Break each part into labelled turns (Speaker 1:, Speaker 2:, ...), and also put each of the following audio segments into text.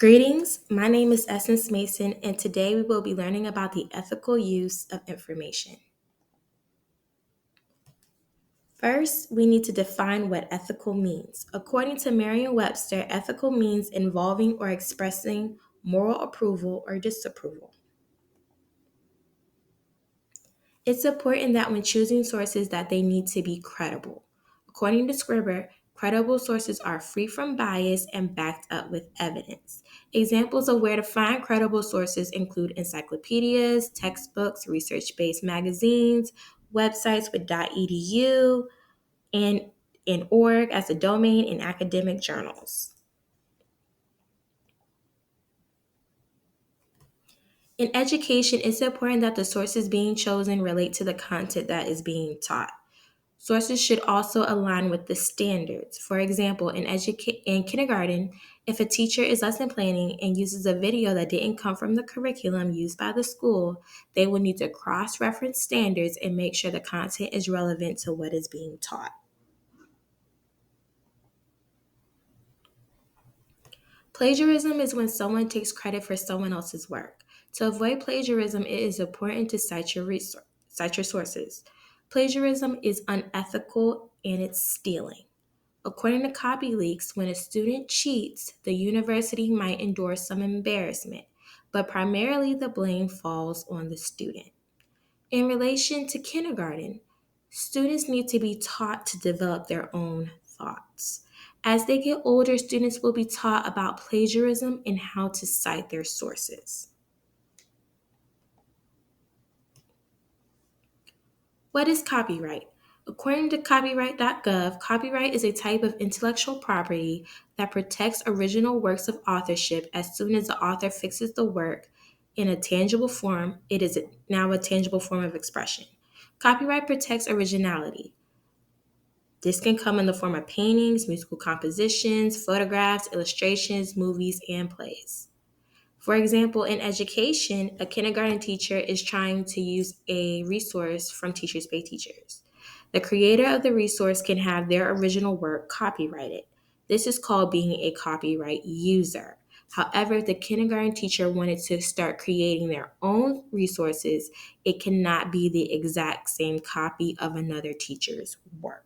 Speaker 1: Greetings, my name is Essence Mason, and today we will be learning about the ethical use of information. First, we need to define what ethical means. According to Merriam-Webster, ethical means involving or expressing moral approval or disapproval. It's important that when choosing sources that they need to be credible. According to Scriber, credible sources are free from bias and backed up with evidence. Examples of where to find credible sources include encyclopedias, textbooks, research-based magazines, websites with .edu, and .org as a domain, and academic journals. In education, it's important that the sources being chosen relate to the content that is being taught. Sources should also align with the standards. For example, in kindergarten, if a teacher is lesson planning and uses a video that didn't come from the curriculum used by the school, they will need to cross-reference standards and make sure the content is relevant to what is being taught. Plagiarism is when someone takes credit for someone else's work. To avoid plagiarism, it is important to cite your sources. Plagiarism is unethical and it's stealing. According to CopyLeaks, when a student cheats, the university might endure some embarrassment, but primarily the blame falls on the student. In relation to kindergarten, students need to be taught to develop their own thoughts. As they get older, students will be taught about plagiarism and how to cite their sources. What is copyright? According to copyright.gov, copyright is a type of intellectual property that protects original works of authorship as soon as the author fixes the work in a tangible form. It is now a tangible form of expression. Copyright protects originality. This can come in the form of paintings, musical compositions, photographs, illustrations, movies, and plays. For example, in education, a kindergarten teacher is trying to use a resource from Teachers Pay Teachers. The creator of the resource can have their original work copyrighted. This is called being a copyright user. However, if the kindergarten teacher wanted to start creating their own resources, it cannot be the exact same copy of another teacher's work.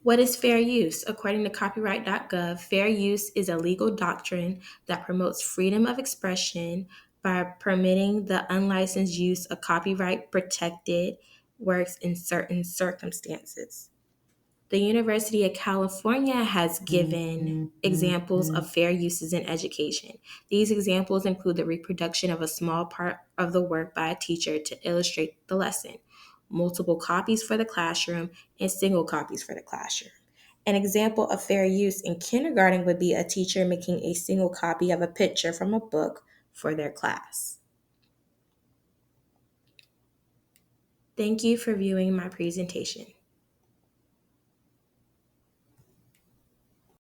Speaker 1: What is fair use? According to copyright.gov, fair use is a legal doctrine that promotes freedom of expression by permitting the unlicensed use of copyright protected works in certain circumstances. The University of California has given examples of fair uses in education. These examples include the reproduction of a small part of the work by a teacher to illustrate the lesson, multiple copies for the classroom, and single copies for the classroom. An example of fair use in kindergarten would be a teacher making a single copy of a picture from a book for their class. Thank you for viewing my presentation.